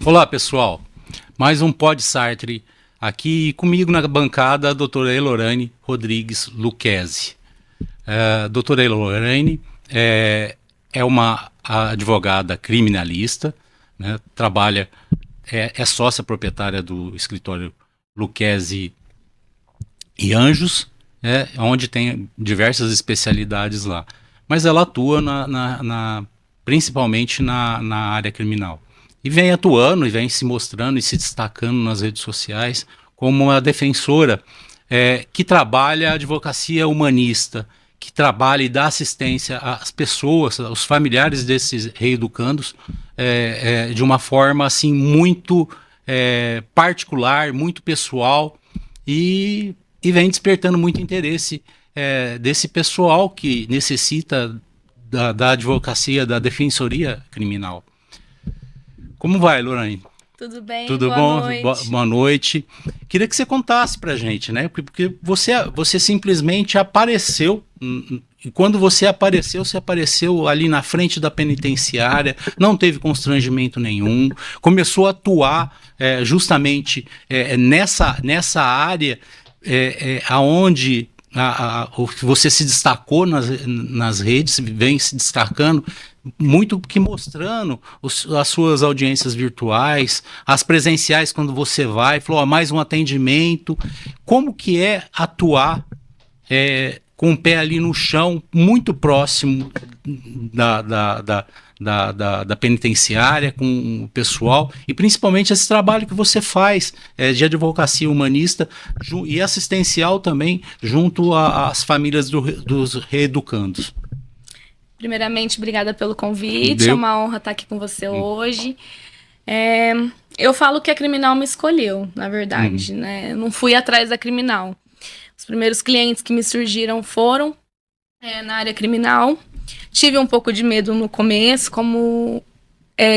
Olá, pessoal. Mais um Pod Sartre aqui comigo na bancada, a doutora Elorane Rodrigues Lucchesi. Doutora Elorane é uma advogada criminalista, né, trabalha, é sócia proprietária do escritório Lucchesi e Anjos, onde tem diversas especialidades lá. Mas ela atua principalmente na área criminal. E vem atuando, e vem se mostrando e se destacando nas redes sociais como uma defensora que trabalha a advocacia humanista, que trabalha e dá assistência às pessoas, aos familiares desses reeducandos, de uma forma assim muito particular, muito pessoal, e vem despertando muito interesse desse pessoal que necessita da advocacia, da defensoria criminal. Como vai, Lorane? Tudo bem? Tudo bom? Boa noite. Queria que você contasse pra gente, né? Porque você simplesmente apareceu. E quando você apareceu ali na frente da penitenciária, não teve constrangimento nenhum, começou a atuar justamente nessa área aonde você se destacou nas redes, vem se destacando, muito que mostrando as suas audiências virtuais, as presenciais quando você vai, falou, mais um atendimento. Como que é atuar com o pé ali no chão, muito próximo da penitenciária, com o pessoal, e principalmente esse trabalho que você faz de advocacia humanista e assistencial também, junto às famílias dos reeducandos? Primeiramente, obrigada pelo convite, é uma honra estar aqui com você hoje. Eu falo que a criminal me escolheu, na verdade, né? Eu não fui atrás da criminal. Os primeiros clientes que me surgiram foram na área criminal. Tive um pouco de medo no começo, como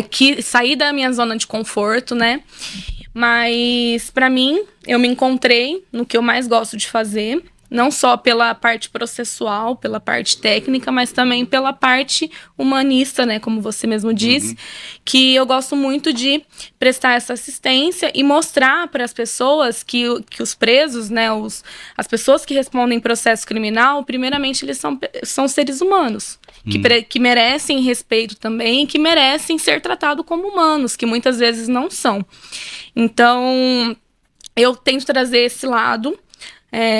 que sair da minha zona de conforto, né? Mas, para mim, eu me encontrei no que eu mais gosto de fazer. Não só pela parte processual, pela parte técnica, mas também pela parte humanista, né? Como você mesmo disse, que eu gosto muito de prestar essa assistência e mostrar para as pessoas que os presos, né? As pessoas que respondem processo criminal, primeiramente, eles são seres humanos. Que merecem respeito também, que merecem ser tratados como humanos, que muitas vezes não são. Então, eu tento trazer esse lado.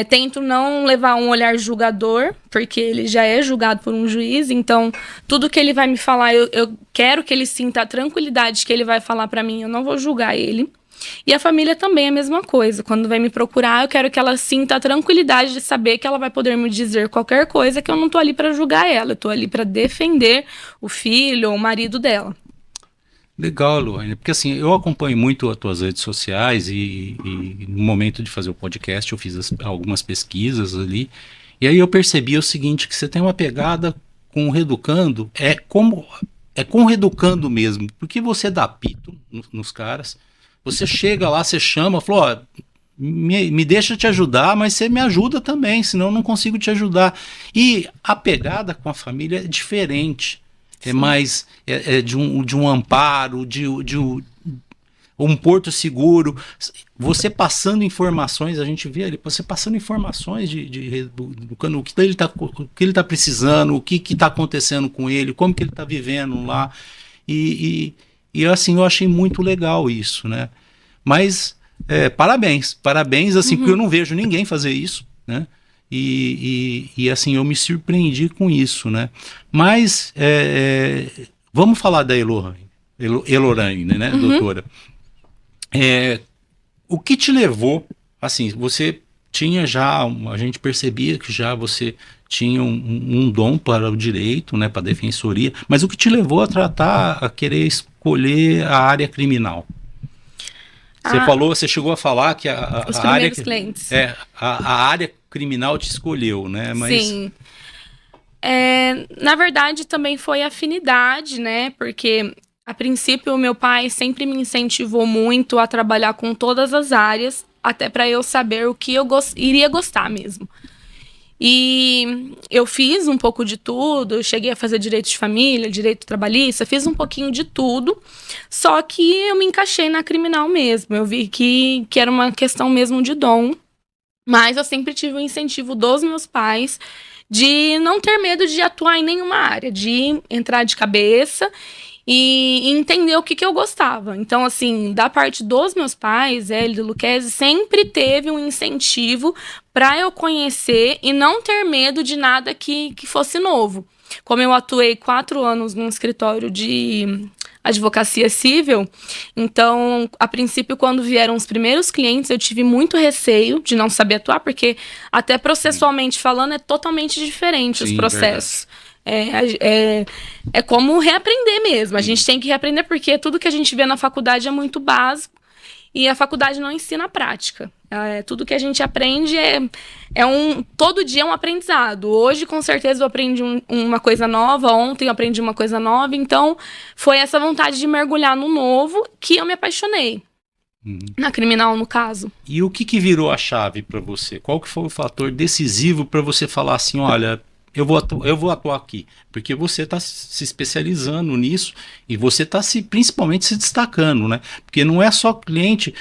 Tento não levar um olhar julgador, porque ele já é julgado por um juiz, então tudo que ele vai me falar, eu quero que ele sinta a tranquilidade que ele vai falar pra mim, eu não vou julgar ele. E a família também é a mesma coisa, quando vai me procurar, eu quero que ela sinta a tranquilidade de saber que ela vai poder me dizer qualquer coisa, que eu não tô ali pra julgar ela, eu tô ali pra defender o filho ou o marido dela. Legal, Luane, porque assim, eu acompanho muito as tuas redes sociais e no momento de fazer o podcast eu fiz algumas pesquisas ali, e aí eu percebi o seguinte, que você tem uma pegada com o reeducando, com o reeducando mesmo, porque você dá pito nos caras, você chega lá, você chama, falou, ó, me deixa te ajudar, mas você me ajuda também, senão eu não consigo te ajudar. E a pegada com a família é diferente. É mais de um amparo, de um porto seguro. Você passando informações, a gente vê ali, você passando informações do que ele está precisando, o que está acontecendo com ele, como que ele está vivendo lá. E assim, eu achei muito legal isso, né? Mas parabéns, assim, porque eu não vejo ninguém fazer isso, né? E assim, eu me surpreendi com isso, né? Mas vamos falar da Elorane, né, doutora? O que te levou, assim, você tinha já, a gente percebia que já você tinha um dom para o direito, né, para a defensoria, mas o que te levou a querer escolher a área criminal? Você chegou a falar que os primeiros clientes. A área criminal te escolheu, né? Mas... Sim. Na verdade, também foi afinidade, né? Porque, a princípio, o meu pai sempre me incentivou muito a trabalhar com todas as áreas, até para eu saber o que eu iria gostar mesmo. E eu fiz um pouco de tudo, cheguei a fazer direito de família, direito trabalhista, fiz um pouquinho de tudo, só que eu me encaixei na criminal mesmo. Eu vi que era uma questão mesmo de dom, mas eu sempre tive o incentivo dos meus pais de não ter medo de atuar em nenhuma área, de entrar de cabeça e entender o que eu gostava. Então, assim, da parte dos meus pais, Hélio e Luquezzi, sempre teve um incentivo para eu conhecer e não ter medo de nada que fosse novo. Como eu atuei 4 anos num escritório de advocacia civil, então, a princípio, quando vieram os primeiros clientes, eu tive muito receio de não saber atuar, porque até processualmente falando, é totalmente diferente os processos. É como reaprender mesmo. A gente tem que reaprender porque tudo que a gente vê na faculdade é muito básico e a faculdade não ensina a prática. Tudo que a gente aprende todo dia é um aprendizado. Hoje, com certeza, eu aprendi uma coisa nova. Ontem eu aprendi uma coisa nova. Então, foi essa vontade de mergulhar no novo que eu me apaixonei. Na criminal, no caso. E o que virou a chave para você? Qual que foi o fator decisivo para você falar assim, olha, eu vou atuar aqui? Porque você está se especializando nisso e você está principalmente se destacando, né? Porque não é só cliente,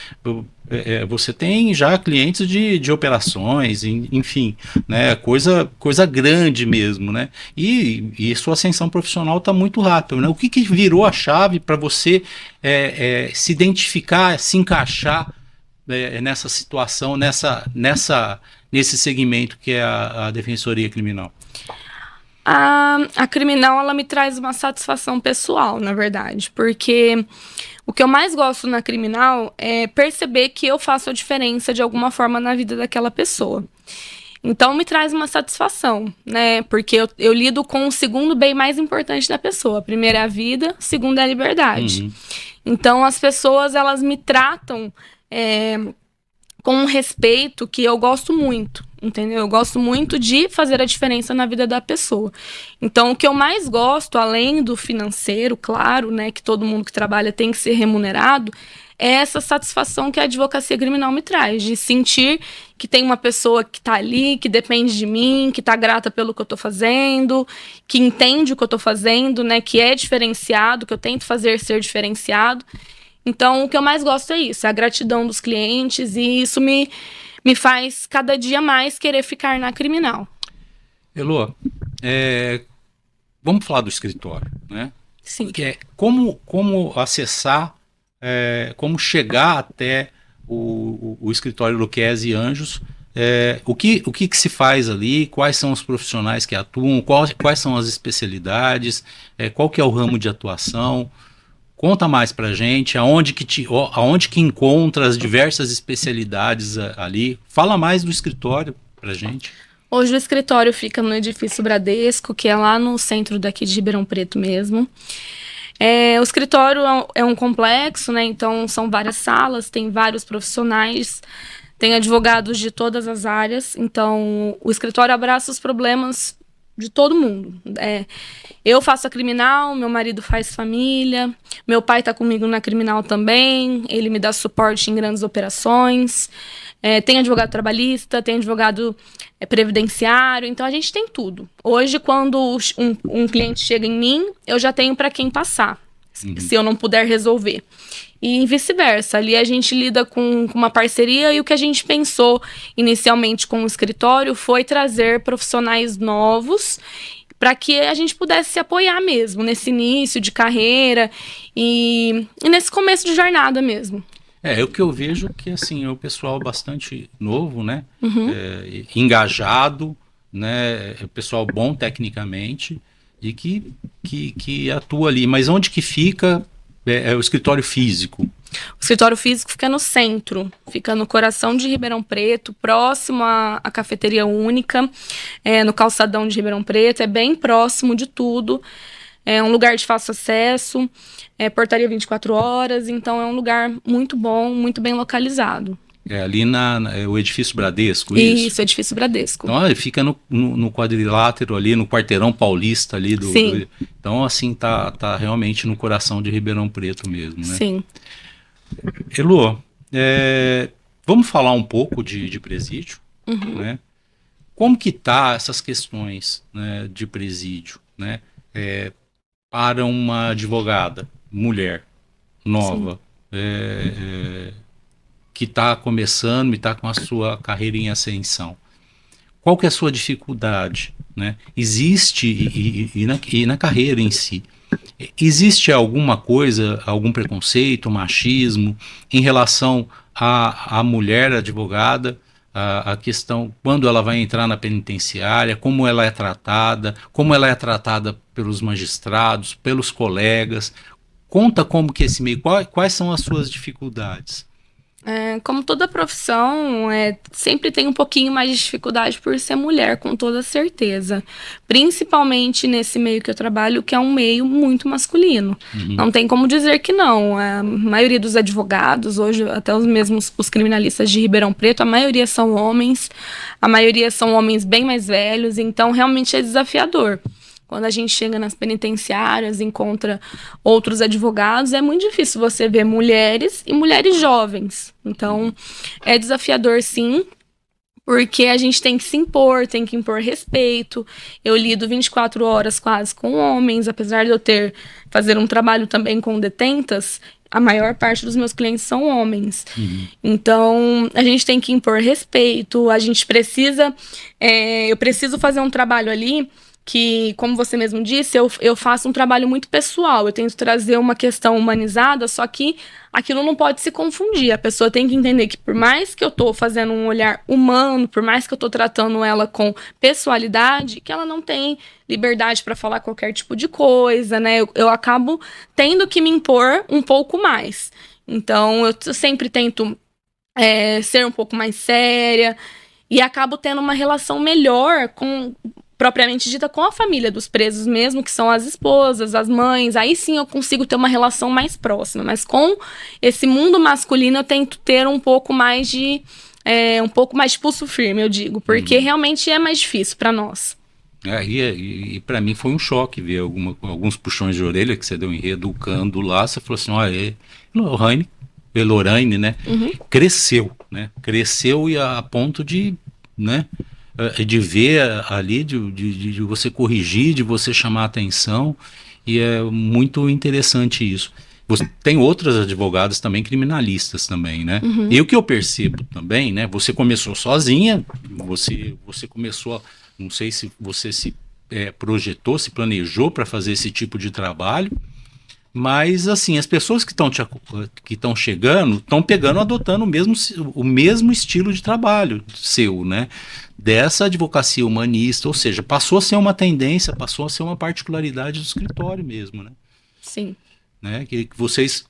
você tem já clientes de operações, enfim, né? Coisa grande mesmo, né? E sua ascensão profissional está muito rápida, né? O que virou a chave para você se identificar, se encaixar nessa situação, nesse segmento que é a defensoria criminal? A criminal, ela me traz uma satisfação pessoal, na verdade, porque o que eu mais gosto na criminal é perceber que eu faço a diferença de alguma forma na vida daquela pessoa. Então, me traz uma satisfação, né? Porque eu lido com o segundo bem mais importante da pessoa. Primeiro é a vida, segundo é a liberdade. Então, as pessoas, elas me tratam com um respeito que eu gosto muito, entendeu? Eu gosto muito de fazer a diferença na vida da pessoa. Então, o que eu mais gosto, além do financeiro, claro, né, que todo mundo que trabalha tem que ser remunerado, é essa satisfação que a advocacia criminal me traz, de sentir que tem uma pessoa que está ali, que depende de mim, que está grata pelo que eu estou fazendo, que entende o que eu estou fazendo, né, que é diferenciado, que eu tento fazer ser diferenciado. Então, o que eu mais gosto é isso, é a gratidão dos clientes, e isso me faz cada dia mais querer ficar na criminal. Elô, vamos falar do escritório, né? Sim. Que é como acessar, como chegar até o escritório Luquezzi Anjos, o que se faz ali, quais são os profissionais que atuam, quais são as especialidades, qual que é o ramo de atuação. Conta mais pra gente, aonde que encontra as diversas especialidades ali. Fala mais do escritório pra gente. Hoje o escritório fica no edifício Bradesco, que é lá no centro daqui de Ribeirão Preto mesmo. O escritório é um complexo, né? Então são várias salas, tem vários profissionais, tem advogados de todas as áreas. Então o escritório abraça os problemas de todo mundo. Eu faço a criminal, meu marido faz família, meu pai está comigo na criminal também, ele me dá suporte em grandes operações, tem advogado trabalhista, tem advogado previdenciário, então a gente tem tudo. Hoje, quando um cliente chega em mim, eu já tenho para quem passar, se eu não puder resolver. E vice-versa, ali a gente lida com uma parceria, e o que a gente pensou inicialmente com o escritório foi trazer profissionais novos para que a gente pudesse se apoiar mesmo nesse início de carreira e nesse começo de jornada mesmo. O que eu vejo que assim, é o pessoal bastante novo, né? Engajado, né? É o pessoal bom tecnicamente e que atua ali. Mas onde que fica o escritório físico? O escritório físico fica no centro, fica no coração de Ribeirão Preto, próximo à Cafeteria Única, no calçadão de Ribeirão Preto, é bem próximo de tudo, é um lugar de fácil acesso, portaria 24 horas, então é um lugar muito bom, muito bem localizado. Ali o edifício Bradesco, isso? Isso, edifício Bradesco. Então, ele fica no quadrilátero ali, no quarteirão paulista ali. Sim. Então, assim, tá realmente no coração de Ribeirão Preto mesmo, né? Sim. Elô, vamos falar um pouco de presídio, né? Como que tá essas questões, né, de presídio, né, para uma advogada, mulher, Sim. nova, que está começando e está com a sua carreira em ascensão? Qual que é a sua dificuldade, né? Existe, e na carreira em si, existe alguma coisa, algum preconceito, machismo em relação à mulher advogada, a questão quando ela vai entrar na penitenciária, como ela é tratada pelos magistrados, pelos colegas? Conta como que esse meio, quais são as suas dificuldades? Como toda profissão, sempre tem um pouquinho mais de dificuldade por ser mulher, com toda certeza. Principalmente nesse meio que eu trabalho, que é um meio muito masculino. Uhum. Não tem como dizer que não. A maioria dos advogados, hoje até os mesmos os criminalistas de Ribeirão Preto, a maioria são homens, a maioria são homens bem mais velhos, então realmente é desafiador. Quando a gente chega nas penitenciárias, encontra outros advogados, é muito difícil você ver mulheres e mulheres jovens. Então, é desafiador, sim, porque a gente tem que se impor, tem que impor respeito. Eu lido 24 horas quase com homens, apesar de eu fazer um trabalho também com detentas, a maior parte dos meus clientes são homens. Uhum. Então, a gente tem que impor respeito, a gente precisa... eu preciso fazer um trabalho ali que, como você mesmo disse, eu faço um trabalho muito pessoal. Eu tento trazer uma questão humanizada, só que aquilo não pode se confundir. A pessoa tem que entender que, por mais que eu estou fazendo um olhar humano, por mais que eu estou tratando ela com pessoalidade, que ela não tem liberdade para falar qualquer tipo de coisa, né? Eu acabo tendo que me impor um pouco mais. Então, eu sempre tento ser um pouco mais séria e acabo tendo uma relação melhor com... propriamente dita, com a família dos presos mesmo, que são as esposas, as mães. Aí sim eu consigo ter uma relação mais próxima. Mas com esse mundo masculino eu tento ter um pouco mais de pulso firme, eu digo, porque realmente é mais difícil para nós. E para mim foi um choque ver alguns puxões de orelha que você deu em reeducando lá. Você falou assim: olha, Lorraine, né? Uhum. Cresceu, né? Cresceu e a ponto de, né? De ver ali, de você corrigir, de você chamar atenção, e é muito interessante isso. Você tem outras advogadas também criminalistas também, né? Uhum. E o que eu percebo também, né? Você começou sozinha, você começou, não sei se você se projetou, se planejou para fazer esse tipo de trabalho, mas assim, as pessoas que estão chegando, estão pegando, adotando o mesmo estilo de trabalho seu, né? Dessa advocacia humanista, ou seja, passou a ser uma tendência, passou a ser uma particularidade do escritório mesmo, né? Sim. Né? Que vocês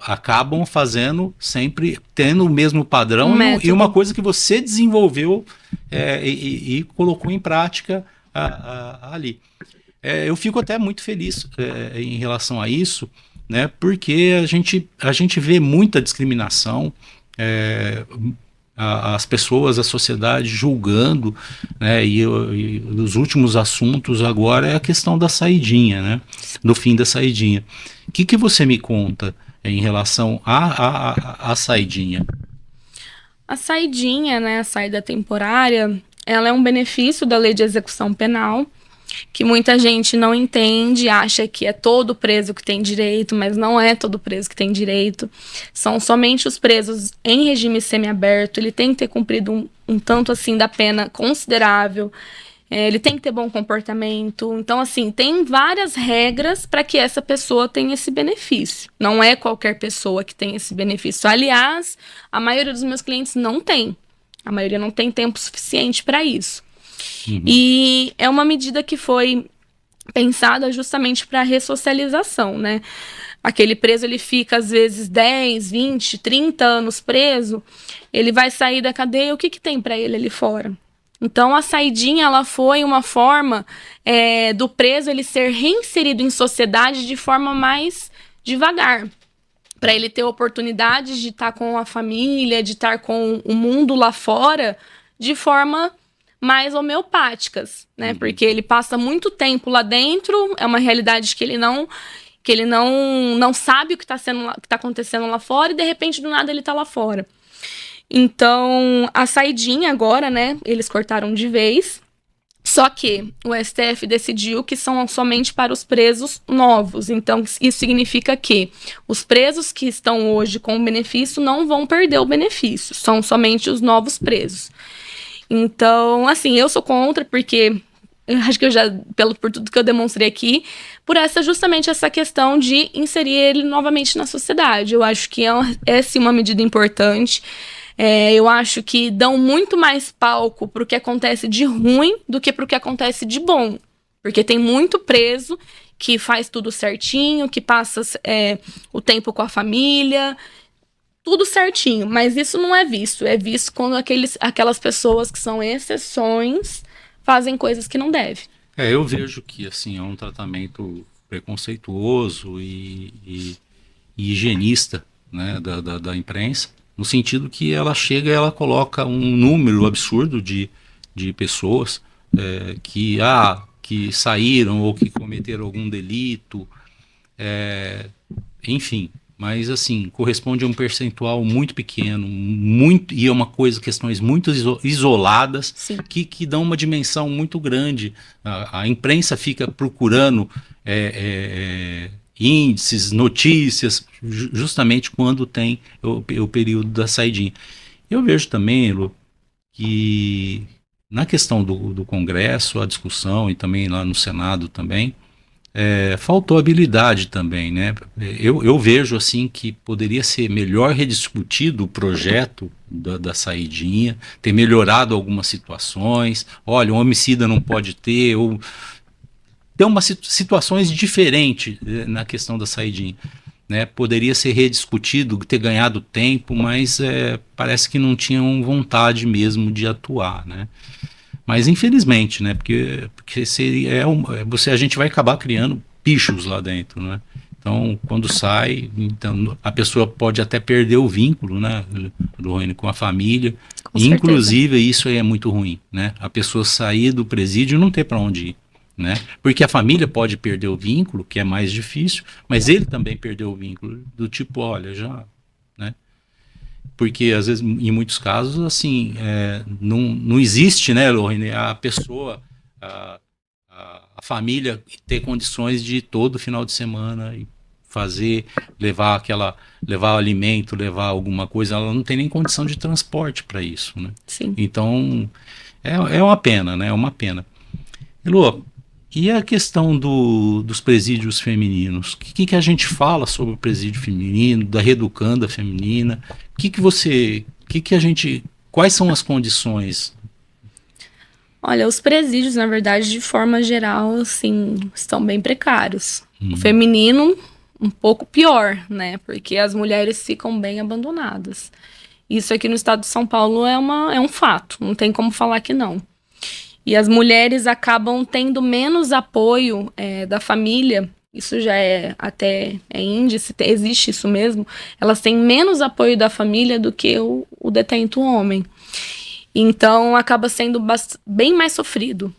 acabam fazendo sempre tendo o mesmo padrão método. E uma coisa que você desenvolveu e colocou em prática ali. Eu fico até muito feliz em relação a isso, né? Porque a gente vê muita discriminação, as pessoas, a sociedade julgando, né? E os últimos assuntos agora é a questão da saidinha, né? Do fim da saidinha. O que você me conta em relação à saidinha? A saidinha, né, a saída temporária, ela é um benefício da Lei de Execução Penal, que muita gente não entende, acha que é todo preso que tem direito, mas não é todo preso que tem direito. São somente os presos em regime semiaberto. Ele tem que ter cumprido um tanto assim da pena considerável. Ele tem que ter bom comportamento. Então, assim, tem várias regras para que essa pessoa tenha esse benefício. Não é qualquer pessoa que tem esse benefício. Aliás, a maioria dos meus clientes não tem. A maioria não tem tempo suficiente para isso. Uhum. E é uma medida que foi pensada justamente para ressocialização, né? Aquele preso, ele fica às vezes 10, 20, 30 anos preso, ele vai sair da cadeia, o que tem para ele ali fora? Então, a saidinha, ela foi uma forma do preso ele ser reinserido em sociedade de forma mais devagar, para ele ter oportunidades de estar com a família, de estar com o mundo lá fora, de forma mais homeopáticas, né? Uhum. Porque ele passa muito tempo lá dentro, é uma realidade que ele não sabe o que está acontecendo lá fora, e de repente, do nada, ele está lá fora. Então, a saidinha agora, né, eles cortaram de vez. Só que o STF decidiu que são somente para os presos novos. Então, isso significa que os presos que estão hoje com o benefício não vão perder o benefício. São somente os novos presos. Então, assim, eu sou contra porque eu acho que por tudo que eu demonstrei aqui, justamente essa questão de inserir ele novamente na sociedade. Eu acho que é sim uma medida importante. Eu acho que dão muito mais palco pro que acontece de ruim do que pro que acontece de bom. Porque tem muito preso que faz tudo certinho, que passa o tempo com a família, tudo certinho. Mas isso não é visto. É visto quando aquelas pessoas que são exceções fazem coisas que não devem. Eu vejo que assim, é um tratamento preconceituoso e higienista, né, da imprensa, no sentido que ela chega e ela coloca um número absurdo de pessoas que saíram ou que cometeram algum delito, enfim, mas assim, corresponde a um percentual muito pequeno, e é uma coisa, questões muito isoladas, que dão uma dimensão muito grande. A imprensa fica procurando índices, notícias, justamente quando tem o período da saidinha. Eu vejo também, Elo, que na questão do Congresso, a discussão, e também lá no Senado também, faltou habilidade também, né? Eu vejo assim que poderia ser melhor rediscutido o projeto da saidinha, ter melhorado algumas situações. Olha, um homicida não pode ter, ou ter umas situações diferentes na questão da saidinha, né? Poderia ser rediscutido, ter ganhado tempo, mas parece que não tinham vontade mesmo de atuar, né? Mas infelizmente, né? Porque a gente vai acabar criando bichos lá dentro, né? Então, quando sai, então, a pessoa pode até perder o vínculo, né, com a família. Inclusive, isso aí é muito ruim, né? A pessoa sair do presídio e não ter para onde ir, né? Porque a família pode perder o vínculo, que é mais difícil, mas ele também perdeu o vínculo, do tipo, olha, já, né? Porque às vezes, em muitos casos, assim, não existe, né, Lorraine, a pessoa, a família ter condições de todo final de semana e levar alimento, levar alguma coisa, ela não tem nem condição de transporte para isso, né? Sim. Então, é uma pena, né? É uma pena. Elô, e a questão dos presídios femininos? O que a gente fala sobre o presídio feminino, da reeducanda feminina? Quais são as condições? Olha, os presídios, na verdade, de forma geral, assim, estão bem precários. O feminino, um pouco pior, né? Porque as mulheres ficam bem abandonadas. Isso aqui no estado de São Paulo é um fato, não tem como falar que não. E as mulheres acabam tendo menos apoio da família, isso já até índice, existe isso mesmo, elas têm menos apoio da família do que o detento homem. Então, acaba sendo bem mais sofrido.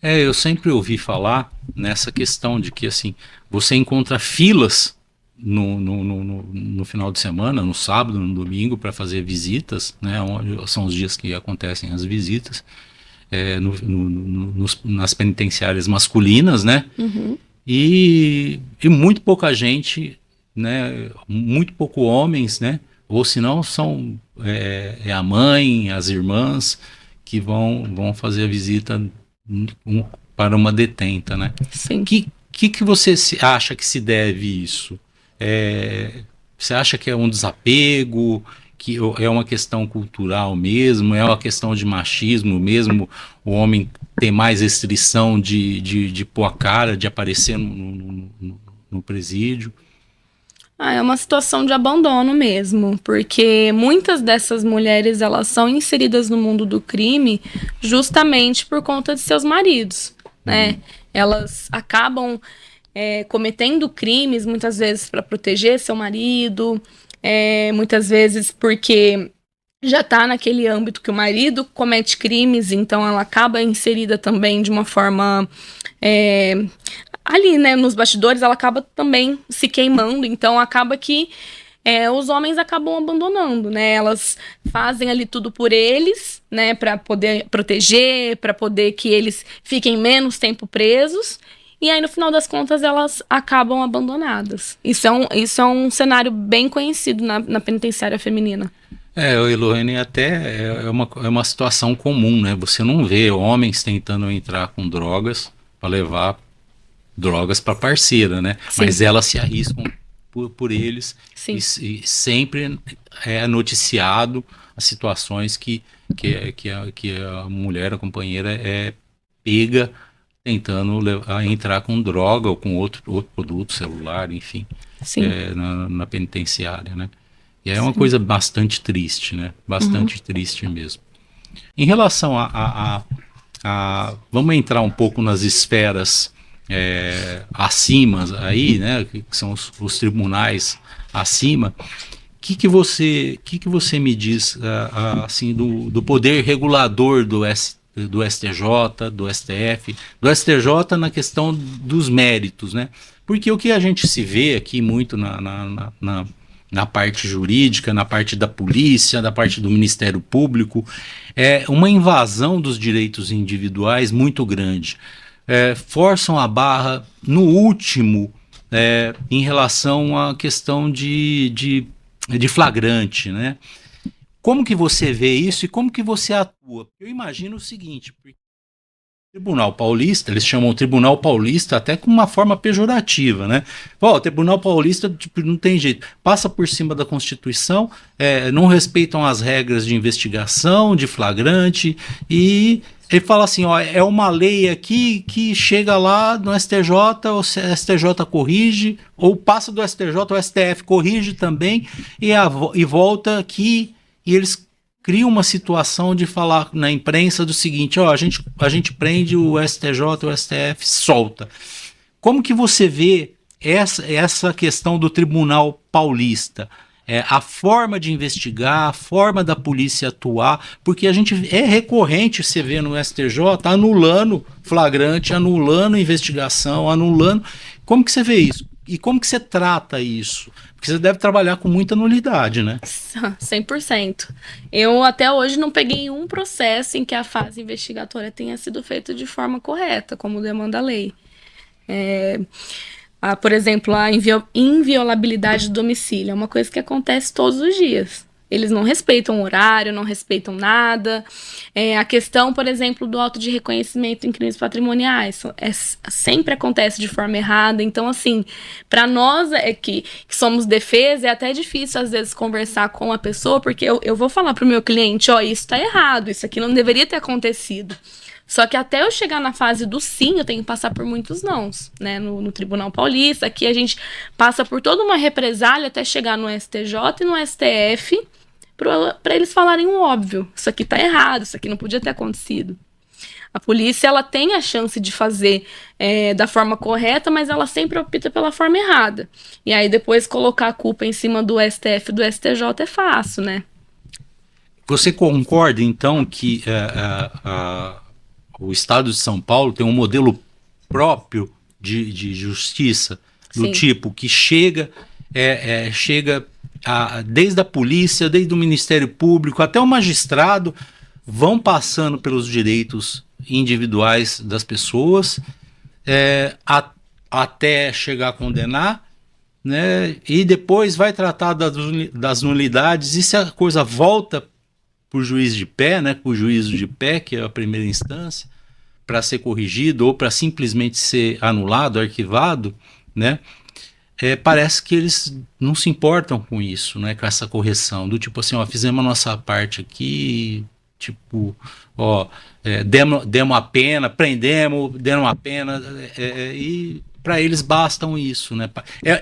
Eu sempre ouvi falar nessa questão de que, assim, você encontra filas no final de semana, no sábado, no domingo, para fazer visitas, né? São os dias que acontecem as visitas, nas penitenciárias masculinas, né? Uhum. E muito pouca gente, né? Muito pouco homens, né? Ou senão são a mãe, as irmãs que vão fazer a visita para uma detenta, né? Sim. Que você acha que se deve isso? Você acha que é um desapego, que é uma questão cultural mesmo, é uma questão de machismo mesmo, o homem tem mais restrição de pôr a cara, de aparecer no presídio? É uma situação de abandono mesmo, porque muitas dessas mulheres, elas são inseridas no mundo do crime justamente por conta de seus maridos, né? Elas acabam cometendo crimes, muitas vezes para proteger seu marido, muitas vezes porque já está naquele âmbito que o marido comete crimes, então ela acaba inserida também de uma forma... ali, né, nos bastidores, ela acaba também se queimando, então acaba que os homens acabam abandonando, né? Elas fazem ali tudo por eles, né? Para poder proteger, para poder que eles fiquem menos tempo presos. E aí, no final das contas, elas acabam abandonadas. Isso é um cenário bem conhecido na penitenciária feminina. Heloíne, até é uma situação comum, né? Você não vê homens tentando entrar com drogas para levar drogas para parceira, né? Sim. Mas elas se arriscam por eles. Sim. E sempre é noticiado as situações que a mulher, a companheira, é pega tentando entrar com droga ou com outro produto, celular, enfim, na penitenciária, né? E é uma coisa bastante triste, né? Bastante triste mesmo. Em relação vamos entrar um pouco nas esferas acima aí, né? Que são os tribunais acima. O que você me diz assim do poder regulador do STJ, do STF, do STJ na questão dos méritos, né? Porque o que a gente se vê aqui muito na parte jurídica, na parte da polícia, na parte do Ministério Público, é uma invasão dos direitos individuais muito grande. Forçam a barra no último em relação à questão de flagrante, né? Como que você vê isso e como que você atua? Eu imagino o seguinte, porque o Tribunal Paulista, eles chamam o Tribunal Paulista até com uma forma pejorativa, né? O Tribunal Paulista não tem jeito, passa por cima da Constituição, não respeitam as regras de investigação, de flagrante, e ele fala assim, é uma lei aqui que chega lá no STJ, o STJ corrige, ou passa do STJ, o STF corrige também, e volta aqui, e eles cria uma situação de falar na imprensa do seguinte, a gente prende o STJ, o STF, solta. Como que você vê essa questão do Tribunal Paulista? A forma de investigar, a forma da polícia atuar, porque a gente é recorrente você vê no STJ anulando flagrante, anulando investigação, anulando. Como que você vê isso? E como que você trata isso? Porque você deve trabalhar com muita nulidade, né? 100%. Eu até hoje não peguei um processo em que a fase investigatória tenha sido feita de forma correta, como demanda a lei. Por exemplo, a inviolabilidade do domicílio é uma coisa que acontece todos os dias. Eles não respeitam o horário, não respeitam nada. A questão, por exemplo, do auto de reconhecimento em crimes patrimoniais sempre acontece de forma errada. Então, assim, para nós que somos defesa, é até difícil, às vezes, conversar com a pessoa, porque eu vou falar para o meu cliente, isso está errado, isso aqui não deveria ter acontecido. Só que até eu chegar na fase do sim, eu tenho que passar por muitos nãos, né? No Tribunal Paulista, aqui a gente passa por toda uma represália até chegar no STJ e no STF, para eles falarem o óbvio. Isso aqui tá errado, isso aqui não podia ter acontecido. A polícia, ela tem a chance de fazer da forma correta, mas ela sempre opta pela forma errada. E aí depois colocar a culpa em cima do STF e do STJ é fácil, né? Você concorda, então, que o Estado de São Paulo tem um modelo próprio de justiça, do Sim. tipo que chega desde a polícia, desde o Ministério Público, até o magistrado, vão passando pelos direitos individuais das pessoas, até chegar a condenar, né? E depois vai tratar das nulidades, e se a coisa volta para o juiz de pé, né, para o juízo de pé, que é a primeira instância, para ser corrigido ou para simplesmente ser anulado, arquivado, né? Parece que eles não se importam com isso, né, com essa correção, do tipo assim, fizemos a nossa parte aqui, tipo, demos a pena, prendemos, deram a pena, e para eles bastam isso, né?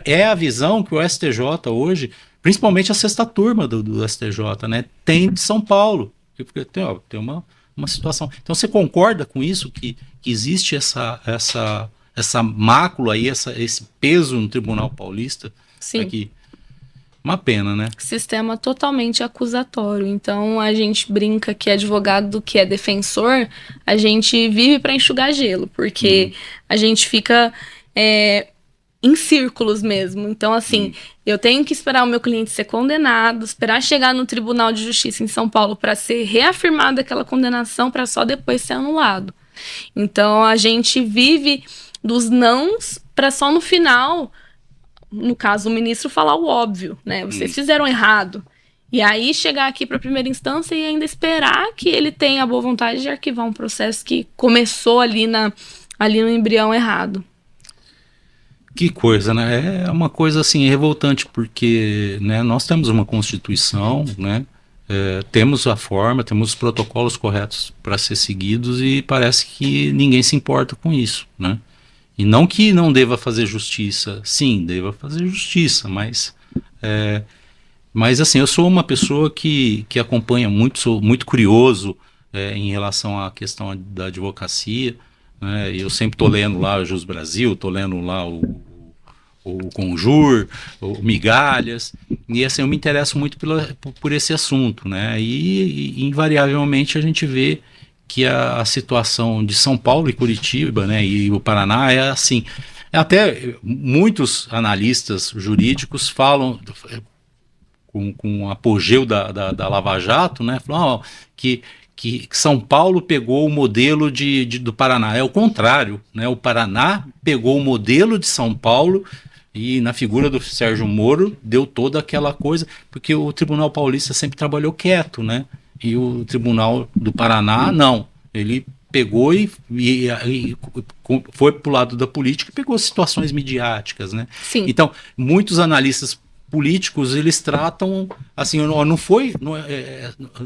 É a visão que o STJ hoje, principalmente a sexta turma do STJ, né, tem de São Paulo, porque tem uma situação. Então você concorda com isso, que existe essa mácula aí, esse peso no Tribunal Paulista? Sim. Aqui. Uma pena, né? Sistema totalmente acusatório. Então a gente brinca que advogado do que é defensor, a gente vive para enxugar gelo, porque a gente fica em círculos mesmo. Então, assim, eu tenho que esperar o meu cliente ser condenado, esperar chegar no Tribunal de Justiça em São Paulo para ser reafirmada aquela condenação, para só depois ser anulado. Então, a gente vive dos nãos para só no final, no caso, o ministro falar o óbvio, né? Vocês fizeram errado. E aí chegar aqui para a primeira instância e ainda esperar que ele tenha a boa vontade de arquivar um processo que começou ali no embrião errado. Que coisa, né? É uma coisa assim revoltante, porque, né, nós temos uma Constituição, né? Temos a forma, temos os protocolos corretos para ser seguidos e parece que ninguém se importa com isso, né? E não que não deva fazer justiça, sim, deva fazer justiça, mas assim, eu sou uma pessoa que acompanha muito, sou muito curioso em relação à questão da advocacia, né? Eu sempre estou lendo lá o Jus Brasil, estou lendo lá o Conjur, o Migalhas, e assim, eu me interesso muito por esse assunto, né? E invariavelmente a gente vê que a situação de São Paulo e Curitiba, né, e o Paraná é assim. Até muitos analistas jurídicos falam, com o apogeu da Lava Jato, né, falam que São Paulo pegou o modelo do Paraná. É o contrário, né? O Paraná pegou o modelo de São Paulo e na figura do Sérgio Moro deu toda aquela coisa, porque o Tribunal Paulista sempre trabalhou quieto, né? E o Tribunal do Paraná, não. Ele pegou e foi para o lado da política e pegou situações midiáticas, né? Sim. Então, muitos analistas políticos, eles tratam assim,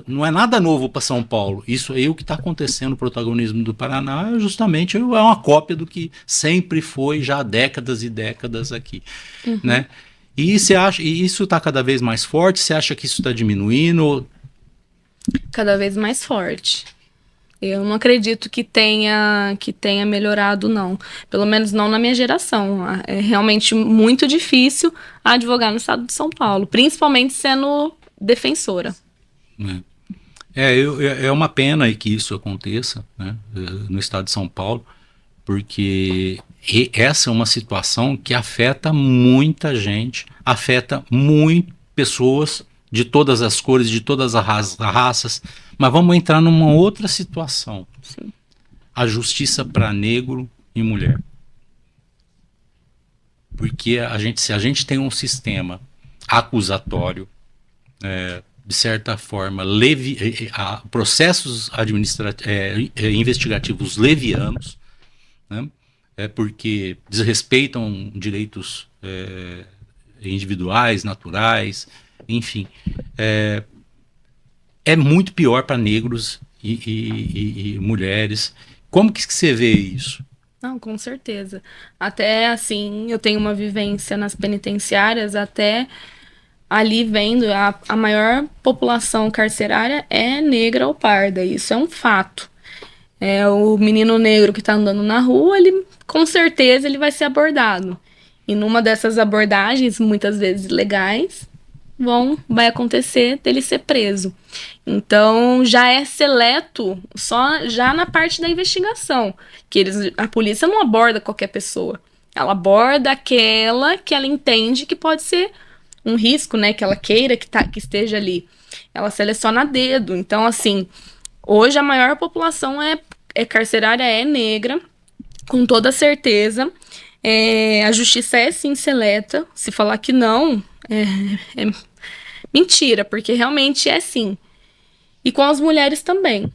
não é nada novo para São Paulo. Isso aí, o que está acontecendo, o protagonismo do Paraná, justamente é uma cópia do que sempre foi já há décadas e décadas aqui, né? E você acha, e isso está cada vez mais forte? Você acha que isso está diminuindo? Cada vez mais forte. Eu não acredito que tenha melhorado, não. Pelo menos não na minha geração. É realmente muito difícil advogar no estado de São Paulo, principalmente sendo defensora. É uma pena que isso aconteça, né, no estado de São Paulo, porque essa é uma situação que afeta muita gente, afeta muito pessoas de todas as cores, de todas as raças. Mas vamos entrar numa outra situação. Sim. A justiça para negro e mulher. Porque se a gente tem um sistema acusatório, de certa forma, processos investigativos levianos, né, porque desrespeitam direitos individuais, naturais, enfim, é muito pior para negros e mulheres. Como que você vê isso? Não, com certeza. Até assim, eu tenho uma vivência nas penitenciárias, até ali vendo a maior população carcerária é negra ou parda. Isso é um fato. O menino negro que está andando na rua, ele com certeza ele vai ser abordado. E numa dessas abordagens, muitas vezes legais, vai acontecer dele ser preso. Então, já é seleto só já na parte da investigação, que a polícia não aborda qualquer pessoa. Ela aborda aquela que ela entende que pode ser um risco, né, que ela queira que esteja ali. Ela seleciona a dedo. Então, assim, hoje a maior população carcerária é negra, com toda certeza. A justiça é sim seleta. Se falar que não, é mentira, porque realmente é sim. E com as mulheres também.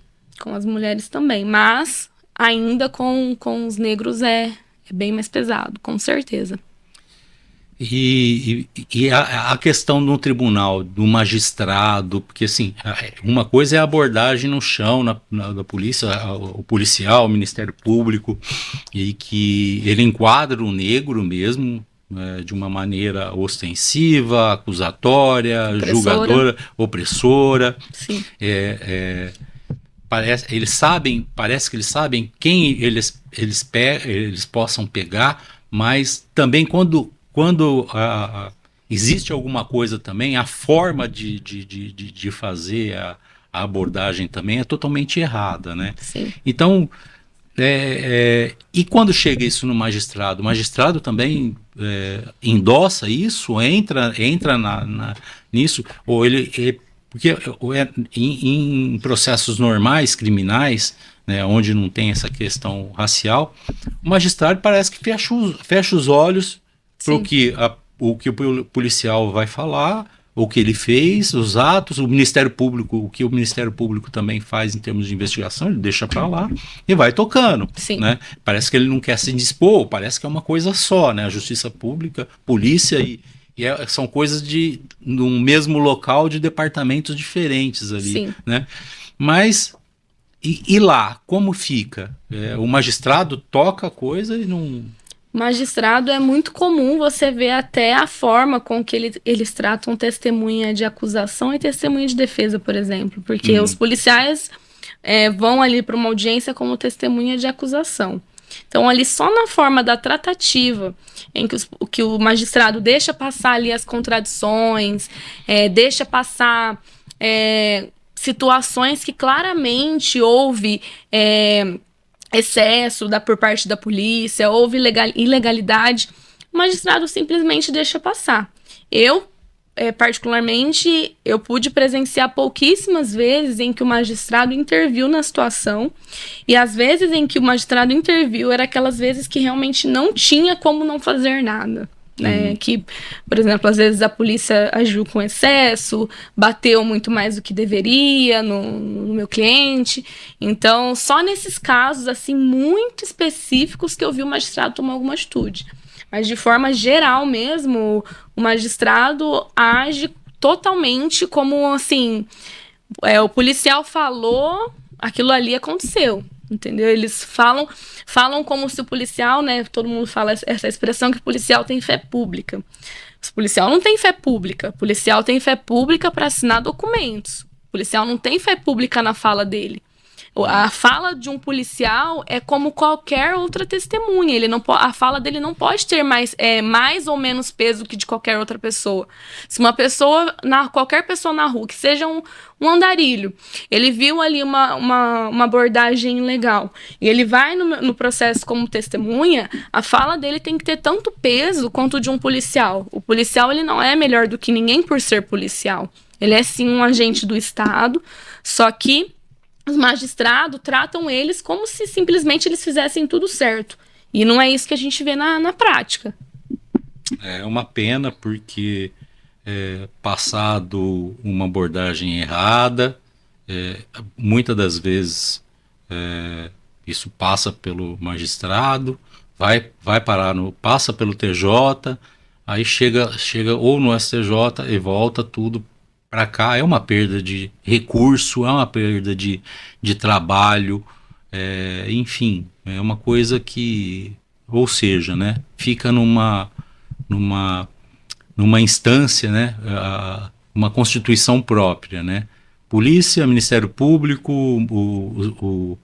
Mas ainda com os negros é bem mais pesado, com certeza. E a questão do tribunal, do magistrado, porque assim, uma coisa é a abordagem no chão, da polícia, o policial, o Ministério Público, e que ele enquadra o negro mesmo, de uma maneira ostensiva, acusatória, julgadora, opressora. Sim. Parece que eles sabem quem eles possam pegar, mas também quando existe alguma coisa também, a forma de fazer a abordagem também é totalmente errada, né? Sim. Então, E quando chega isso no magistrado? O magistrado também endossa isso, entra nisso, ou porque em processos normais, criminais, né, onde não tem essa questão racial, o magistrado parece que fecha os olhos para o que o policial vai falar, o que ele fez, os atos, o Ministério Público, o que o Ministério Público também faz em termos de investigação, ele deixa para lá e vai tocando, né? Parece que ele não quer se dispor, parece que é uma coisa só, né? A Justiça Pública, polícia são coisas no mesmo local de departamentos diferentes ali, né? Mas e lá, como fica? O magistrado toca a coisa e não... Magistrado, é muito comum você ver até a forma com que eles tratam testemunha de acusação e testemunha de defesa, por exemplo. Porque os policiais vão ali para uma audiência como testemunha de acusação. Então, ali só na forma da tratativa, em que o magistrado deixa passar ali as contradições, deixa passar situações que claramente houve... excesso por parte da polícia, houve ilegalidade, o magistrado simplesmente deixa passar. Eu, particularmente, eu pude presenciar pouquíssimas vezes em que o magistrado interviu na situação, e as vezes em que o magistrado interviu eram aquelas vezes que realmente não tinha como não fazer nada. Que, por exemplo, às vezes a polícia agiu com excesso, bateu muito mais do que deveria no meu cliente. Então, só nesses casos assim muito específicos que eu vi o magistrado tomar alguma atitude. Mas de forma geral mesmo, o magistrado age totalmente como assim, o policial falou, aquilo ali aconteceu. Entendeu? Eles falam como se o policial, né? Todo mundo fala essa expressão que o policial tem fé pública. O policial não tem fé pública. O policial tem fé pública para assinar documentos. O policial não tem fé pública na fala dele. A fala de um policial é como qualquer outra testemunha. A fala dele não pode ter mais ou menos peso que de qualquer outra pessoa. Se uma pessoa, qualquer pessoa na rua, que seja um andarilho, ele viu ali uma abordagem ilegal e ele vai no processo como testemunha, a fala dele tem que ter tanto peso quanto de um policial. O policial, ele não é melhor do que ninguém por ser policial. Ele é sim um agente do Estado, só que os magistrados tratam eles como se simplesmente eles fizessem tudo certo. E não é isso que a gente vê na prática. É uma pena porque passado uma abordagem errada, muitas das vezes isso passa pelo magistrado, passa pelo TJ, aí chega ou no STJ e volta tudo para cá. É uma perda de recurso, é uma perda de trabalho, enfim, é uma coisa que, ou seja, né, fica numa instância, né, uma constituição própria, né, polícia, Ministério Público, o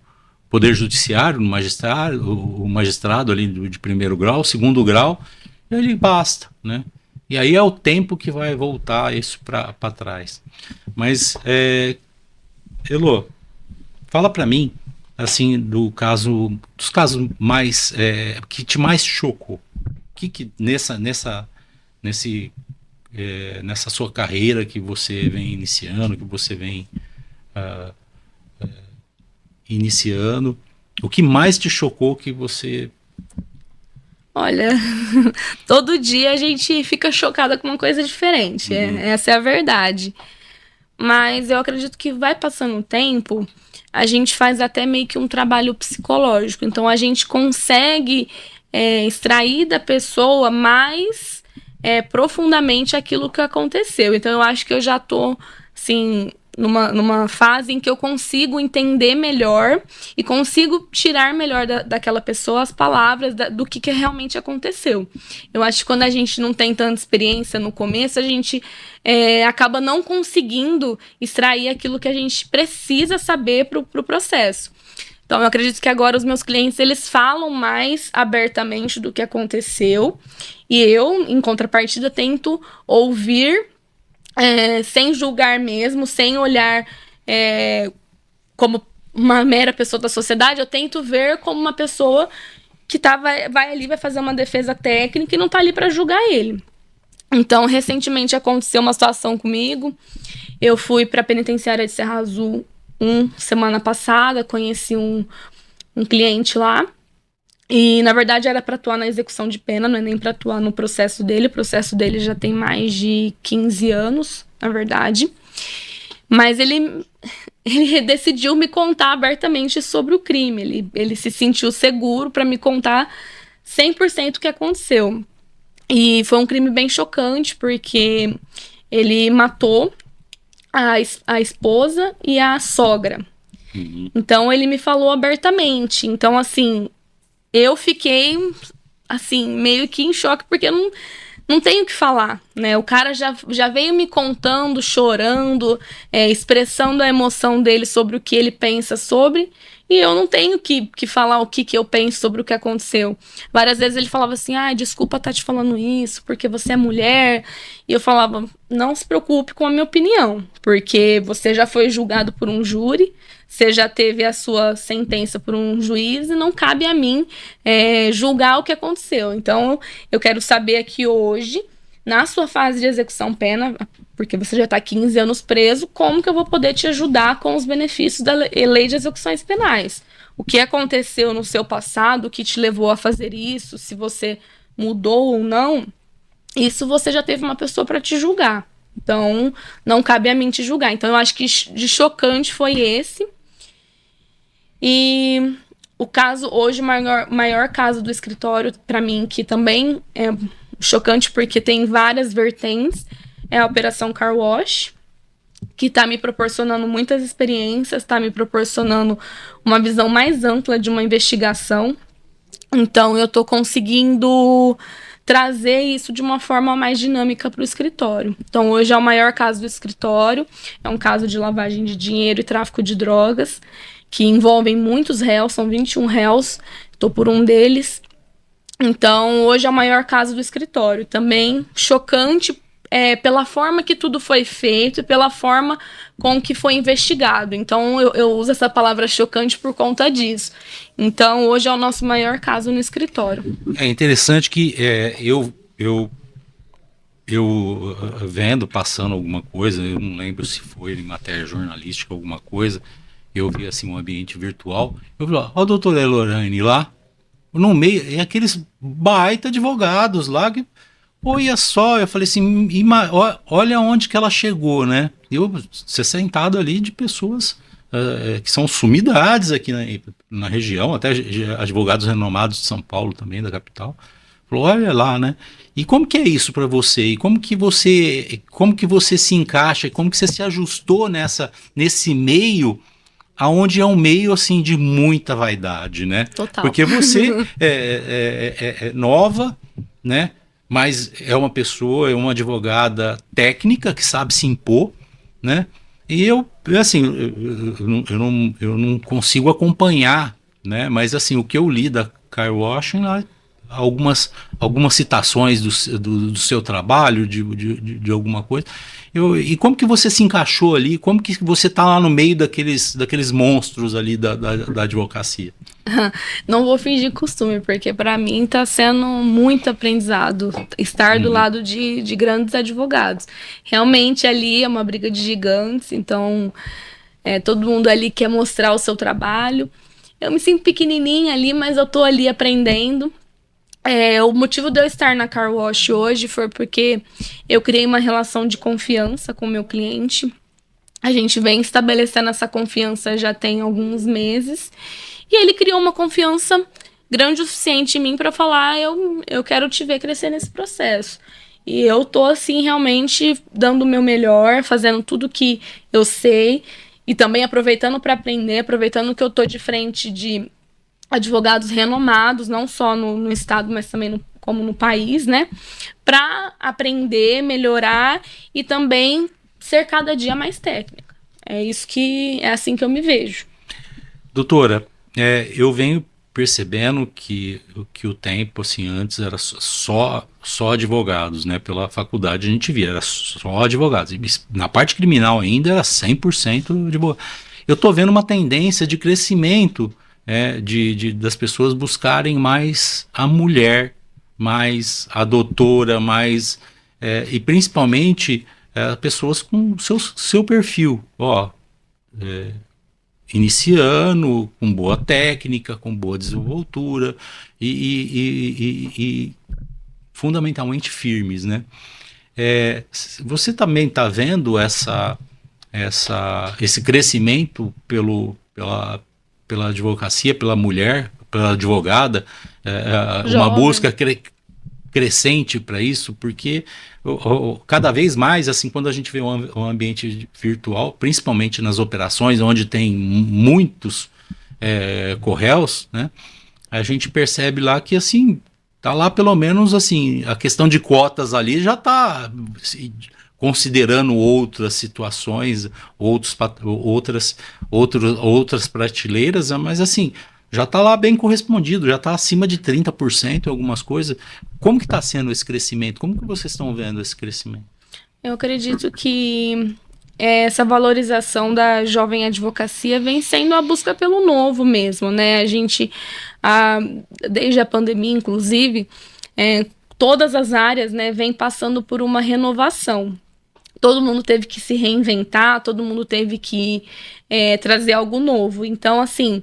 Poder Judiciário, o magistrado ali de primeiro grau, segundo grau, ele basta, né? E aí é o tempo que vai voltar isso para trás. Mas, Elô, fala para mim, assim, dos casos mais que te mais chocou. Que nessa sua carreira que você vem iniciando, que você vem iniciando, o que mais te chocou que você... Olha, todo dia a gente fica chocada com uma coisa diferente. Essa é a verdade. Mas eu acredito que vai passando o tempo, a gente faz até meio que um trabalho psicológico. Então a gente consegue extrair da pessoa mais profundamente aquilo que aconteceu. Então eu acho que eu já tô, assim, numa fase em que eu consigo entender melhor e consigo tirar melhor daquela pessoa as palavras do que realmente aconteceu. Eu acho que quando a gente não tem tanta experiência no começo, a gente acaba não conseguindo extrair aquilo que a gente precisa saber para o processo. Então, eu acredito que agora os meus clientes, eles falam mais abertamente do que aconteceu e eu, em contrapartida, tento ouvir sem julgar mesmo, sem olhar como uma mera pessoa da sociedade, eu tento ver como uma pessoa que vai ali, vai fazer uma defesa técnica e não tá ali para julgar ele. Então, recentemente aconteceu uma situação comigo. Eu fui para a penitenciária de Serra Azul semana passada, conheci um cliente lá. E, na verdade, era para atuar na execução de pena, não é nem para atuar no processo dele. O processo dele já tem mais de 15 anos, na verdade. Mas ele decidiu me contar abertamente sobre o crime. Ele se sentiu seguro para me contar 100% o que aconteceu. E foi um crime bem chocante, porque ele matou a esposa e a sogra. Uhum. Então, ele me falou abertamente. Então, assim, eu fiquei, assim, meio que em choque, porque eu não tenho o que falar, né? O cara já veio me contando, chorando, expressando a emoção dele sobre o que ele pensa sobre, e eu não tenho que falar o que eu penso sobre o que aconteceu. Várias vezes ele falava assim, desculpa estar te falando isso, porque você é mulher. E eu falava, não se preocupe com a minha opinião, porque você já foi julgado por um júri, você já teve a sua sentença por um juiz e não cabe a mim julgar o que aconteceu. Então, eu quero saber aqui hoje, na sua fase de execução pena, porque você já está 15 anos preso, como que eu vou poder te ajudar com os benefícios da lei de execuções penais? O que aconteceu no seu passado, o que te levou a fazer isso, se você mudou ou não, isso você já teve uma pessoa para te julgar. Então, não cabe a mim te julgar. Então, eu acho que de chocante foi esse. E o caso, hoje, o maior caso do escritório, para mim, que também é chocante porque tem várias vertentes, é a Operação Car Wash, que está me proporcionando muitas experiências, está me proporcionando uma visão mais ampla de uma investigação. Então, eu estou conseguindo trazer isso de uma forma mais dinâmica para o escritório. Então, hoje é o maior caso do escritório, é um caso de lavagem de dinheiro e tráfico de drogas, que envolvem muitos réus, são 21 réus, estou por um deles. Então, hoje é o maior caso do escritório. Também chocante pela forma que tudo foi feito e pela forma com que foi investigado. Então, eu uso essa palavra chocante por conta disso. Então, hoje é o nosso maior caso no escritório. É interessante que eu vendo, passando alguma coisa, eu não lembro se foi em matéria jornalística, alguma coisa, eu vi assim um ambiente virtual, eu falei, ó, o doutor Elorane lá, no meio, aqueles baita advogados lá, que, olha só, eu falei assim, olha onde que ela chegou, né? Ser sentado ali de pessoas que são sumidades aqui na região, até advogados renomados de São Paulo também, da capital. Falou, olha lá, né? E como que é isso para você? E como que você se encaixa? Como que você se ajustou nesse meio, aonde é um meio assim de muita vaidade, né? Total. Porque você é nova, né? Mas é uma pessoa, é uma advogada técnica que sabe se impor, né? E eu não consigo acompanhar, né? Mas assim, o que eu li da Car Wash, algumas citações do seu trabalho, de alguma coisa. E como que você se encaixou ali? Como que você está lá no meio daqueles monstros ali da advocacia? Não vou fingir costume, porque para mim está sendo muito aprendizado estar do lado de grandes advogados. Realmente ali é uma briga de gigantes, então todo mundo ali quer mostrar o seu trabalho. Eu me sinto pequenininha ali, mas eu tô ali aprendendo. O motivo de eu estar na Car Wash hoje foi porque eu criei uma relação de confiança com o meu cliente. A gente vem estabelecendo essa confiança já tem alguns meses. E ele criou uma confiança grande o suficiente em mim para falar, eu quero te ver crescer nesse processo. E eu tô, assim, realmente dando o meu melhor, fazendo tudo que eu sei. E também aproveitando para aprender, aproveitando que eu tô de frente de advogados renomados, não só no estado, mas também como no país, né? Para aprender, melhorar e também ser cada dia mais técnica. É assim que eu me vejo. Doutora, eu venho percebendo que o tempo, assim, antes era só advogados, né? Pela faculdade a gente via, era só advogados. Na parte criminal ainda era 100% advogado. eu estou vendo uma tendência de crescimento das pessoas buscarem mais a mulher, mais a doutora, mais e principalmente pessoas com seu perfil, iniciando, com boa técnica, com boa desenvoltura e fundamentalmente firmes, né? Você também está vendo esse crescimento pela advocacia, pela mulher, pela advogada, uma busca crescente para isso, porque cada vez mais, assim, quando a gente vê um ambiente virtual, principalmente nas operações, onde tem muitos co-réus, né, a gente percebe lá que, assim, tá lá pelo menos, assim, a questão de cotas ali já está considerando outras situações, outras prateleiras, mas assim, já está lá bem correspondido, já está acima de 30% em algumas coisas. Como que está sendo esse crescimento? Como que vocês estão vendo esse crescimento? Eu acredito que essa valorização da jovem advocacia vem sendo a busca pelo novo mesmo, né? A gente, desde a pandemia, inclusive, todas as áreas, né, vem passando por uma renovação. Todo mundo teve que se reinventar, todo mundo teve que trazer algo novo. Então, assim,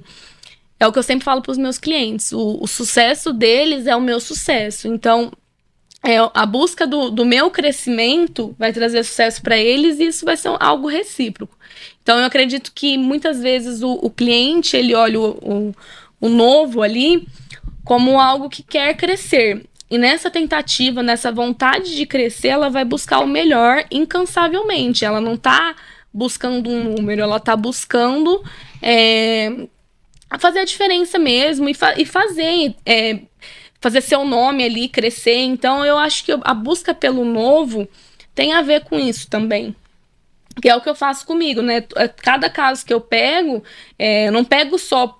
é o que eu sempre falo para os meus clientes. O sucesso deles é o meu sucesso. Então, a busca do meu crescimento vai trazer sucesso para eles e isso vai ser algo recíproco. Então, eu acredito que muitas vezes o cliente, ele olha o novo ali como algo que quer crescer. E nessa tentativa, nessa vontade de crescer, ela vai buscar o melhor incansavelmente. Ela não está buscando um número, ela está buscando fazer a diferença mesmo e fazer seu nome ali crescer. Então, eu acho que a busca pelo novo tem a ver com isso também. Que é o que eu faço comigo, né? Cada caso que eu pego, eu não pego só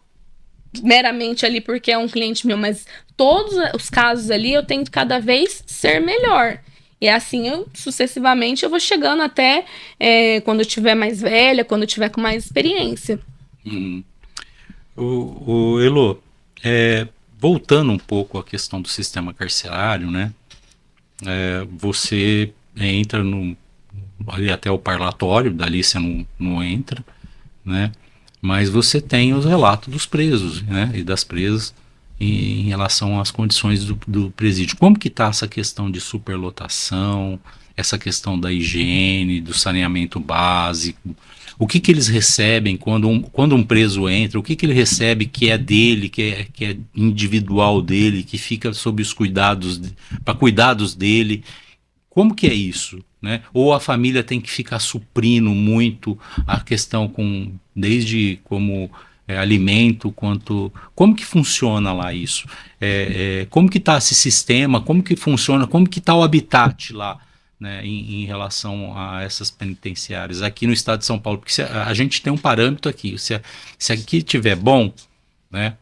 meramente ali porque é um cliente meu, mas todos os casos ali eu tento cada vez ser melhor. E assim, sucessivamente, eu vou chegando até quando eu estiver mais velha, quando eu estiver com mais experiência. Elô, voltando um pouco à questão do sistema carcerário, né? Você entra ali até o parlatório, dali você não entra, né? Mas você tem os relatos dos presos, né? E das presas em relação às condições do presídio. Como que está essa questão de superlotação, essa questão da higiene, do saneamento básico? O que eles recebem quando um preso entra? O que ele recebe que é dele, que é individual dele, que fica sob os para cuidados dele? Como que é isso? Né? Ou a família tem que ficar suprindo muito a questão desde como alimento, como que funciona lá isso? Como que está esse sistema? Como que funciona? Como que está o habitat lá, né, em relação a essas penitenciárias aqui no estado de São Paulo? Porque a gente tem um parâmetro aqui. Se aqui estiver bom, né,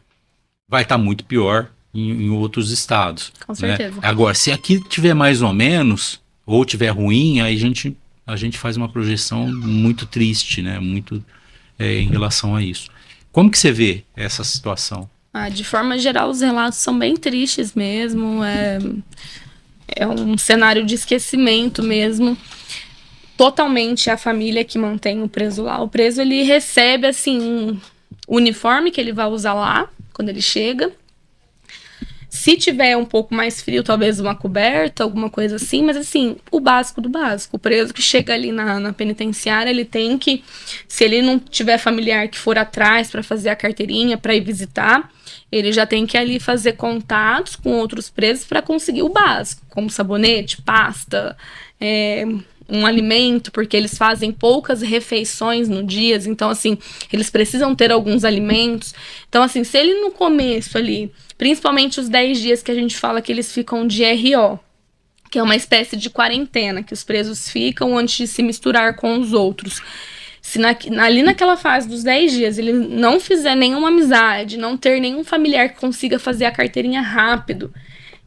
vai estar muito pior em outros estados. Com certeza. Né? Agora, se aqui estiver mais ou menos ou tiver ruim, aí a gente faz uma projeção muito triste, né? Muito em relação a isso. Como que você vê essa situação? De forma geral, os relatos são bem tristes mesmo. É um cenário de esquecimento mesmo. Totalmente a família que mantém o preso lá. O preso, ele recebe, assim, um uniforme que ele vai usar lá, quando ele chega. Se tiver um pouco mais frio, talvez uma coberta, alguma coisa assim, mas assim, o básico do básico. O preso que chega ali na penitenciária, ele tem que, se ele não tiver familiar que for atrás para fazer a carteirinha, para ir visitar, ele já tem que ali fazer contatos com outros presos para conseguir o básico, como sabonete, pasta, um alimento, porque eles fazem poucas refeições no dia, então assim, eles precisam ter alguns alimentos. Então assim, se ele no começo ali, principalmente os 10 dias que a gente fala que eles ficam de RO, que é uma espécie de quarentena, que os presos ficam antes de se misturar com os outros. Se ali naquela fase dos 10 dias ele não fizer nenhuma amizade, não ter nenhum familiar que consiga fazer a carteirinha rápido,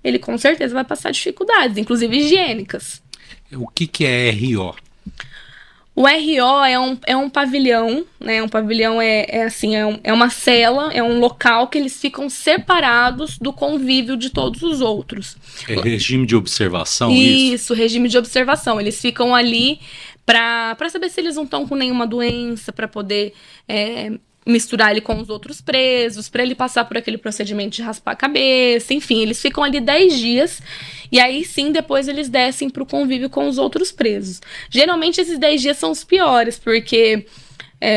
ele com certeza vai passar dificuldades, inclusive higiênicas. O que é RO? O RO é um pavilhão, né? Um pavilhão assim, é uma cela, é um local que eles ficam separados do convívio de todos os outros. É regime de observação, isso? Isso, regime de observação. Eles ficam ali para saber se eles não estão com nenhuma doença, para poder misturar ele com os outros presos, para ele passar por aquele procedimento de raspar a cabeça, enfim, eles ficam ali 10 dias e aí sim depois eles descem para o convívio com os outros presos. Geralmente esses 10 dias são os piores, porque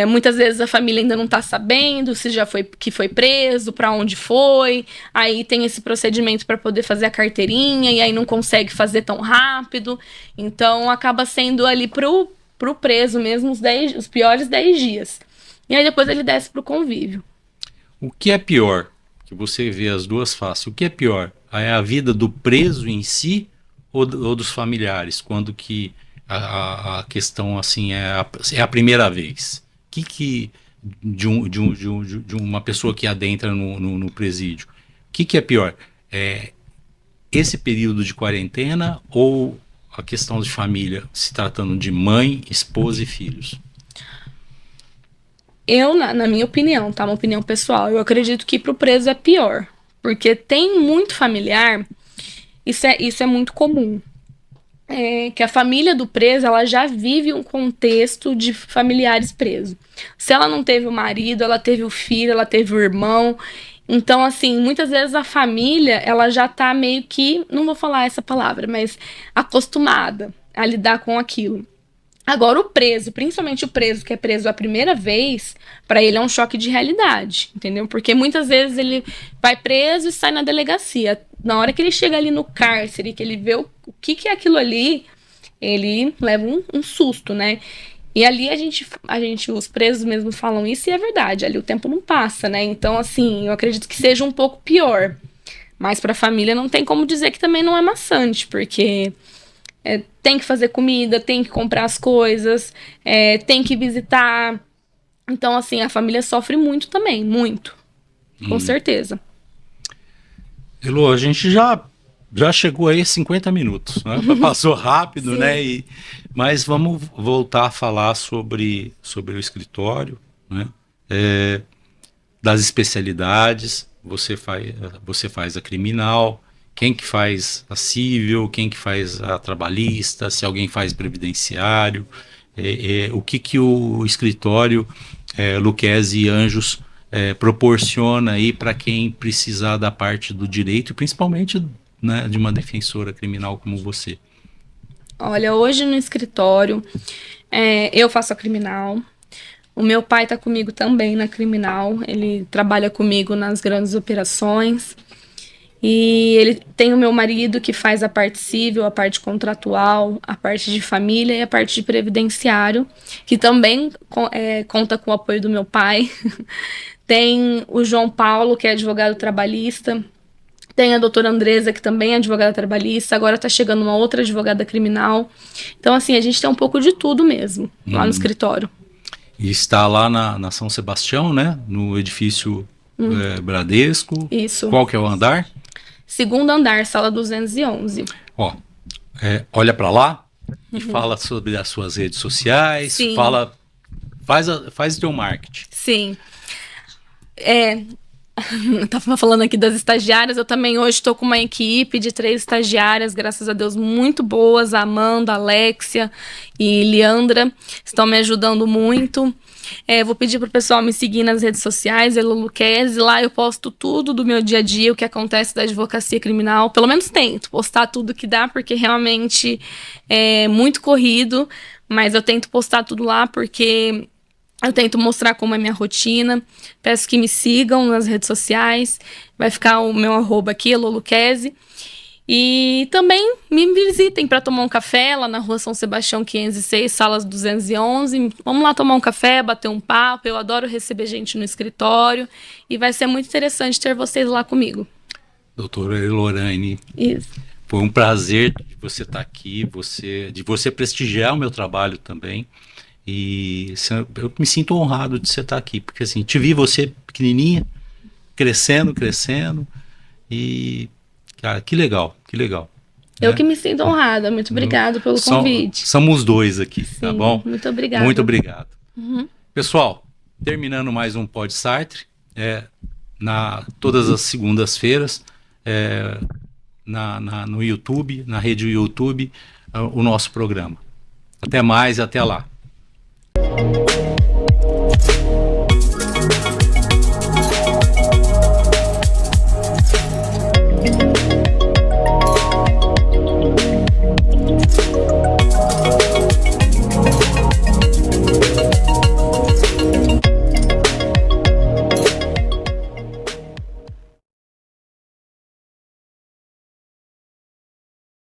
muitas vezes a família ainda não está sabendo se já foi preso, para onde foi, aí tem esse procedimento para poder fazer a carteirinha e aí não consegue fazer tão rápido, então acaba sendo ali pro preso mesmo os piores 10 dias. E aí depois ele desce pro convívio. O que é pior? Que você vê as duas faces. O que é pior? É a vida do preso em si ou dos familiares? Quando que a questão assim é a primeira vez? De uma pessoa que adentra no presídio? O que é pior? Esse período de quarentena ou a questão de família, se tratando de mãe, esposa e filhos? Eu, na minha opinião, tá? Uma opinião pessoal, eu acredito que pro preso é pior. Porque tem muito familiar, isso é muito comum. Que a família do preso, ela já vive um contexto de familiares presos. Se ela não teve o marido, ela teve o filho, ela teve o irmão. Então, assim, muitas vezes a família, ela já tá meio que, não vou falar essa palavra, mas acostumada a lidar com aquilo. Agora, o preso, principalmente o preso que é preso a primeira vez, para ele é um choque de realidade, entendeu? Porque muitas vezes ele vai preso e sai na delegacia. Na hora que ele chega ali no cárcere, que ele vê o que é aquilo ali, ele leva um susto, né? E ali os presos mesmo falam isso e é verdade, ali o tempo não passa, né? Então, assim, eu acredito que seja um pouco pior. Mas para a família não tem como dizer que também não é maçante, porque tem que fazer comida, tem que comprar as coisas, tem que visitar. Então, assim, a família sofre muito também, muito. Com certeza. Elô, a gente já chegou aí a 50 minutos, né? Passou rápido, né? Mas vamos voltar a falar sobre o escritório, né? Das especialidades. Você faz a criminal, quem que faz a civil, quem que faz a trabalhista, se alguém faz previdenciário, o que o escritório Lucchesi e Anjos proporciona aí para quem precisar da parte do direito, principalmente, né, de uma defensora criminal como você. Olha, hoje no escritório eu faço a criminal. O meu pai está comigo também na criminal, ele trabalha comigo nas grandes operações. E ele tem o meu marido que faz a parte civil, a parte contratual, a parte de família e a parte de previdenciário, que também conta com o apoio do meu pai. Tem o João Paulo, que é advogado trabalhista. Tem a doutora Andresa, que também é advogada trabalhista. Agora está chegando uma outra advogada criminal. Então, assim, a gente tem um pouco de tudo mesmo, lá no escritório. E está lá na São Sebastião, né? No edifício Bradesco. Isso. Qual que é o andar? Segundo andar, sala 211. Ó, olha para lá e fala sobre as suas redes sociais. Sim. Faz o teu marketing. Sim. Tava falando aqui das estagiárias, eu também hoje estou com uma equipe de 3 estagiárias, graças a Deus, muito boas, a Amanda, a Alexia e Leandra, estão me ajudando muito. Vou pedir pro pessoal me seguir nas redes sociais, Elô Lucchesi, lá eu posto tudo do meu dia a dia, o que acontece da advocacia criminal, pelo menos tento postar tudo que dá, porque realmente é muito corrido, mas eu tento postar tudo lá porque eu tento mostrar como é minha rotina. Peço que me sigam nas redes sociais. Vai ficar o meu @ aqui, Elô Lucchesi. E também me visitem para tomar um café lá na rua São Sebastião 506, salas 211. Vamos lá tomar um café, bater um papo. Eu adoro receber gente no escritório. E vai ser muito interessante ter vocês lá comigo. Doutora Elorane. Isso. Foi um prazer de você estar aqui, de você prestigiar o meu trabalho também. E eu me sinto honrado de você estar aqui, porque assim, te vi você pequenininha, crescendo, e cara, que legal, que legal. Eu que me sinto honrada. Muito obrigado pelo convite. Somos dois aqui, Sim, tá bom? Muito obrigada. Muito obrigado. Pessoal, terminando mais um Pod Sartre, todas as segundas-feiras, no YouTube, na rede YouTube, o nosso programa. Até mais e até lá.